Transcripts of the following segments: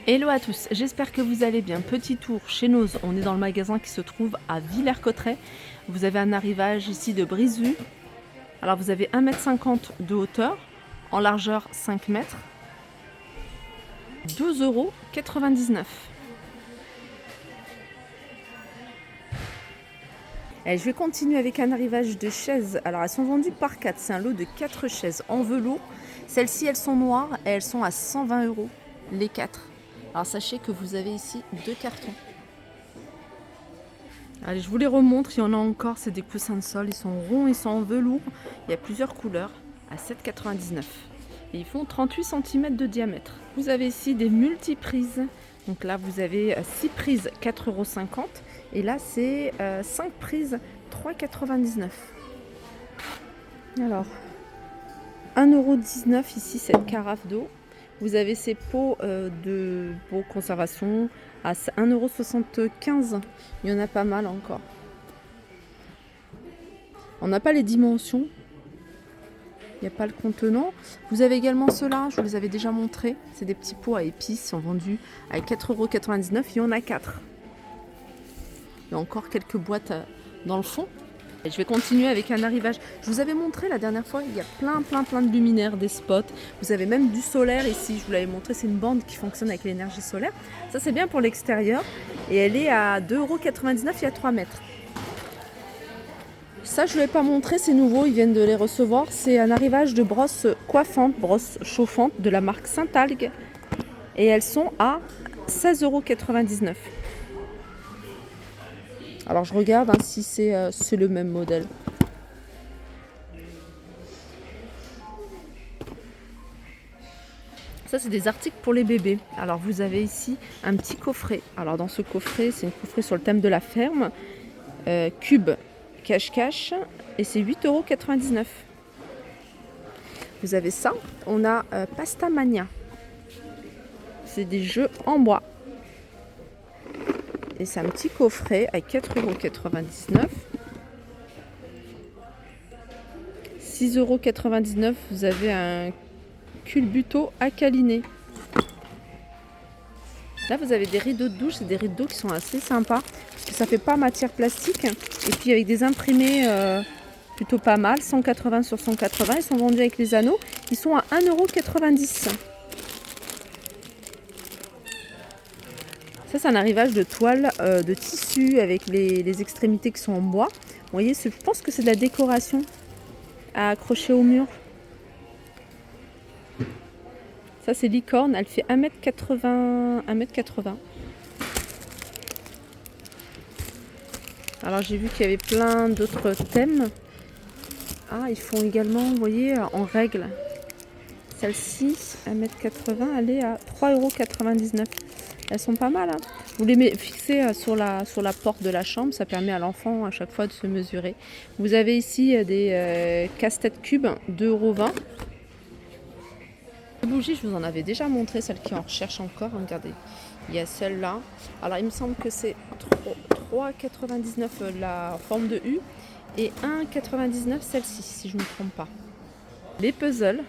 Hello à tous, j'espère que vous allez bien. Petit tour chez Noz, on est dans le magasin qui se trouve à Villers-Cotterêts. Vous avez un arrivage ici de Brisevue. Alors vous avez 1,50 m de hauteur, en largeur 5 mètres. 12,99 €. Et je vais continuer avec un arrivage de chaises. Alors elles sont vendues par 4, c'est un lot de 4 chaises en velours. Celles-ci elles sont noires et elles sont à 120 € les 4. Alors sachez que vous avez ici 2 cartons. Allez, je vous les remontre, il y en a encore, c'est des coussins de sol, ils sont ronds, ils sont en velours. Il y a plusieurs couleurs, à 7,99 €. Et ils font 38 cm de diamètre. Vous avez ici des multiprises. Donc là, vous avez 6 prises, 4,50 €. Et là, c'est 5 prises, 3,99 €. Alors, 1,19 € ici, cette carafe d'eau. Vous avez ces pots de conservation à 1,75 €. Il y en a pas mal encore. On n'a pas les dimensions. Il n'y a pas le contenant. Vous avez également ceux-là, je vous les avais déjà montrés. C'est des petits pots à épices, ils sont vendus à 4,99 €. Il y en a 4. Il y a encore quelques boîtes dans le fond. Et je vais continuer avec un arrivage. Je vous avais montré la dernière fois, il y a plein de luminaires, des spots. Vous avez même du solaire ici, je vous l'avais montré, c'est une bande qui fonctionne avec l'énergie solaire. Ça c'est bien pour l'extérieur. Et elle est à 2,99 €, il y a 3 mètres. Ça je ne l'ai pas montré, c'est nouveau, ils viennent de les recevoir. C'est un arrivage de brosses coiffantes, brosses chauffantes de la marque Saint-Algue. Et elles sont à 16,99 €. Alors je regarde si c'est le même modèle. Ça c'est des articles pour les bébés. Alors vous avez ici un petit coffret. Alors dans ce coffret, c'est un coffret sur le thème de la ferme. Cube cache-cache et c'est 8,99 €. Vous avez ça. On a Pasta Mania. C'est des jeux en bois. Et c'est un petit coffret à 4,99 €. 6,99 €, vous avez un culbuto à câliner. Là, vous avez des rideaux de douche, c'est des rideaux qui sont assez sympas parce que ça fait pas matière plastique. Et puis avec des imprimés plutôt pas mal, 180 sur 180. Ils sont vendus avec les anneaux. Ils sont à 1,90 €. Ça, c'est un arrivage de toile de tissu avec les extrémités qui sont en bois. Vous voyez, je pense que c'est de la décoration à accrocher au mur. Ça, c'est licorne, elle fait 1,80 m. Alors, j'ai vu qu'il y avait plein d'autres thèmes. Ah, ils font également, vous voyez, en règle. Celle-ci, 1,80 m, elle est à 3,99 €. Elles sont pas mal. Hein. Vous les fixez sur la porte de la chambre, ça permet à l'enfant à chaque fois de se mesurer. Vous avez ici des casse-tête cubes, 2,20 €. Les bougies, je vous en avais déjà montré, celles qui en recherchent encore. Regardez, il y a celle-là. Alors, il me semble que c'est 3,99 € la forme de U et 1,99 € celle-ci, si je ne me trompe pas. Les puzzles.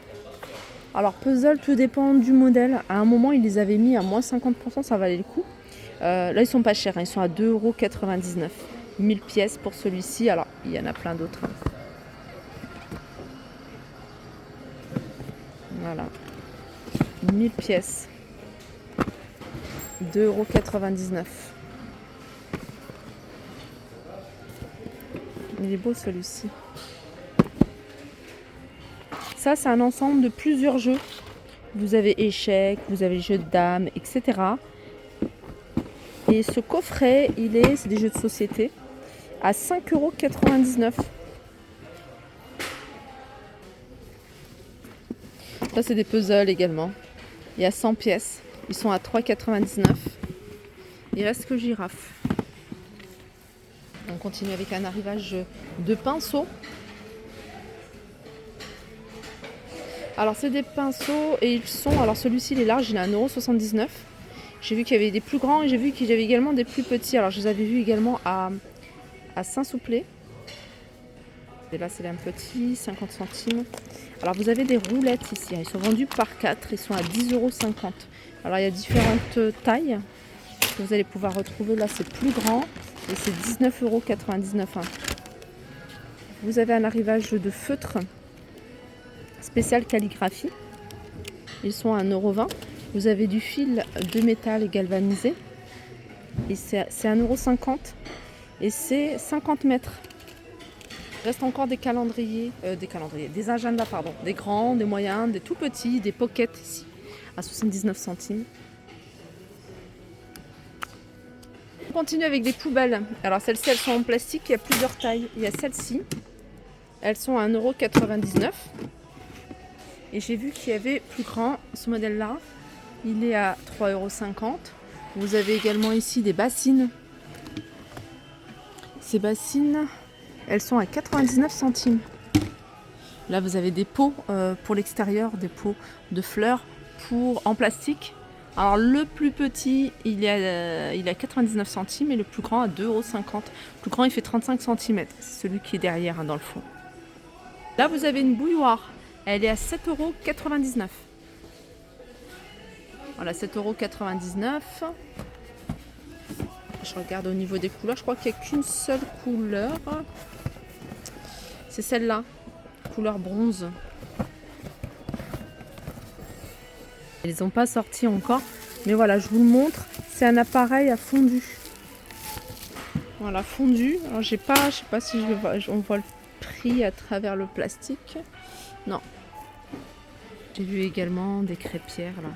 Alors, puzzle, tout dépend du modèle. À un moment, ils les avaient mis à moins 50%, ça valait le coup. Là, ils sont pas chers, hein, ils sont à 2,99 €. 1000 pièces pour celui-ci. Alors, il y en a plein d'autres. Hein. Voilà. 1000 pièces. 2,99 €. Il est beau celui-ci. Ça, c'est un ensemble de plusieurs jeux. Vous avez échecs, vous avez jeux de dames, etc. Et ce coffret, c'est des jeux de société, à 5,99 €. Ça, c'est des puzzles également. Il y a 100 pièces. Ils sont à 3,99 €. Il reste que girafe. On continue avec un arrivage de pinceaux. Alors, c'est des pinceaux et ils sont... Alors, celui-ci, il est large, il est à 1,79 €. J'ai vu qu'il y avait des plus grands et j'ai vu qu'il y avait également des plus petits. Alors, je les avais vus également à Saint-Souplé. Et là, c'est un petit, 50 centimes. Alors, vous avez des roulettes ici. Ils sont vendus par 4. Ils sont à 10,50 €. Alors il y a différentes tailles que vous allez pouvoir retrouver. Là c'est plus grand et c'est 19,99 €. Vous avez un arrivage de feutre spécial calligraphie. Ils sont à 1,20 €. Vous avez du fil de métal galvanisé. Et c'est 1,50 € et c'est 50 mètres. Il reste encore des calendriers, des agendas, pardon, des grands, des moyens, des tout petits, des pockets ici à 79 centimes. On continue avec des poubelles. Alors celles-ci, elles sont en plastique, il y a plusieurs tailles. Il y a celles-ci, elles sont à 1,99 €. Et j'ai vu qu'il y avait plus grand, ce modèle-là, il est à 3,50 €. Vous avez également ici des bassines. Ces bassines, elles sont à 99 centimes. Là, vous avez des pots pour l'extérieur, des pots de fleurs en plastique. Alors, le plus petit, il est à 99 centimes et le plus grand à 2,50 €. Le plus grand, il fait 35 cm. C'est celui qui est derrière, dans le fond. Là, vous avez une bouilloire. Elle est à 7,99 €. Voilà, 7,99 €. Je regarde au niveau des couleurs. Je crois qu'il n'y a qu'une seule couleur. C'est celle-là, couleur bronze. Ils n'ont pas sorti encore. Mais voilà, je vous le montre. C'est un appareil à fondu. Voilà, fondu. Alors, je sais pas si on voit le prix à travers le plastique. Non. J'ai vu également des crêpières là.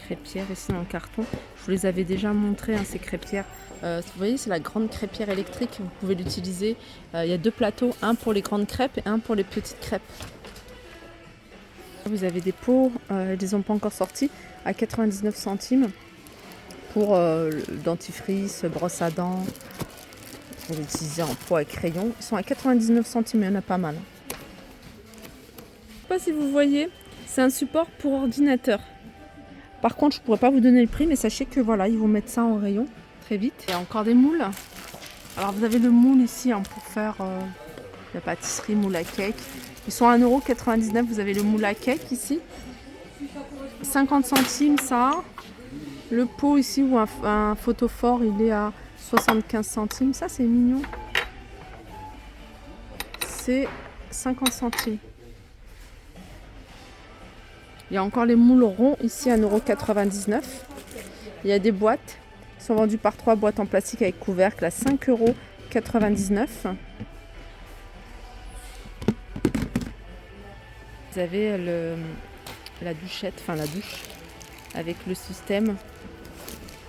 Crêpières ici dans le carton. Je vous les avais déjà montré, ces crêpières. Vous voyez, c'est la grande crêpière électrique. Vous pouvez l'utiliser. Il y a deux plateaux, un pour les grandes crêpes et un pour les petites crêpes. Vous avez des pots, ils les ont pas encore sortis, à 99 centimes pour dentifrice, brosse à dents. Pour l'utiliser en pot à crayon. Ils sont à 99 centimes, il y en a pas mal. Je ne sais pas si vous voyez, c'est un support pour ordinateur. Par contre, je ne pourrais pas vous donner le prix, mais sachez que voilà, ils vont mettre ça en rayon très vite. Il y a encore des moules. Alors vous avez le moule ici pour faire la pâtisserie, moule à cake. Ils sont à 1,99 €. Vous avez le moule à cake ici. 50 centimes ça. Le pot ici ou un photophore, il est à 75 centimes. Ça c'est mignon. C'est 50 centimes. Il y a encore les moules ronds ici à 1,99 €. Il y a des boîtes. Ils sont vendus par 3 boîtes en plastique avec couvercle à 5,99 €. Vous avez la douchette, enfin la douche, avec le système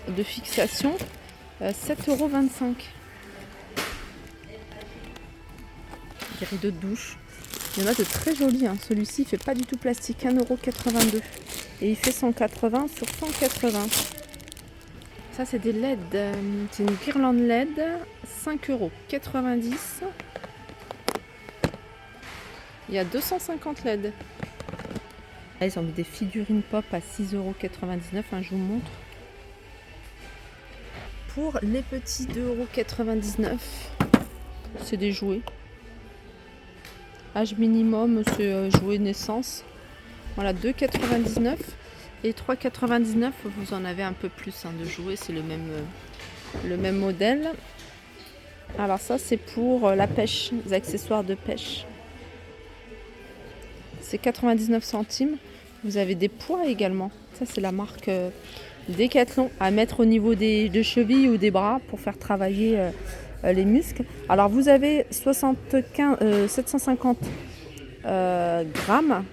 de fixation, 7,25 €. Des rideaux de douche. Il y en a de très jolis. Celui-ci, il fait pas du tout plastique, 1,82 € et il fait 180 sur 180. Ça, c'est des LED. C'est une guirlande LED, 5,90 €. Il y a 250 LED. Là, ils ont mis des figurines pop à 6,99 €. Je vous montre. Pour les petits, 2,99 €. C'est des jouets. Âge minimum, c'est jouet naissance. Voilà, 2,99 € et 3,99 €. Vous en avez un peu plus de jouets, c'est le même modèle. Alors ça, c'est pour la pêche, les accessoires de pêche. C'est 99 centimes. Vous avez des poids également. Ça, c'est la marque Decathlon à mettre au niveau des chevilles ou des bras pour faire travailler les muscles. Alors vous avez 750 grammes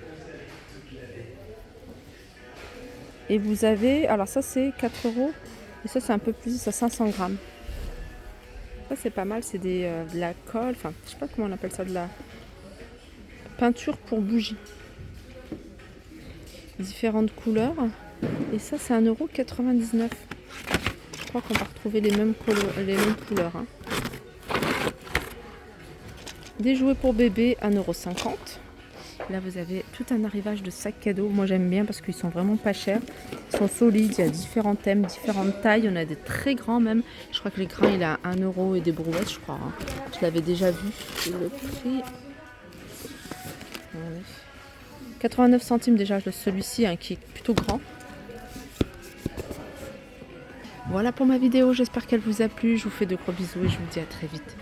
et vous avez, alors ça c'est 4 € et ça c'est un peu plus, ça 500 grammes. Ça c'est pas mal, c'est de la colle, enfin je sais pas comment on appelle ça, de la peinture pour bougie. Différentes couleurs et ça c'est 1,99 €. Je crois qu'on va retrouver les mêmes couleurs. Des jouets pour bébé, 1,50 €. Là, vous avez tout un arrivage de sacs cadeaux. Moi, j'aime bien parce qu'ils sont vraiment pas chers. Ils sont solides, il y a différents thèmes, différentes tailles. Il y en a des très grands même. Je crois que les grands, il est à 1 € et des brouettes, je crois. Je l'avais déjà vu. Et le prix... 89 centimes déjà, celui-ci qui est plutôt grand. Voilà pour ma vidéo, j'espère qu'elle vous a plu. Je vous fais de gros bisous et je vous dis à très vite.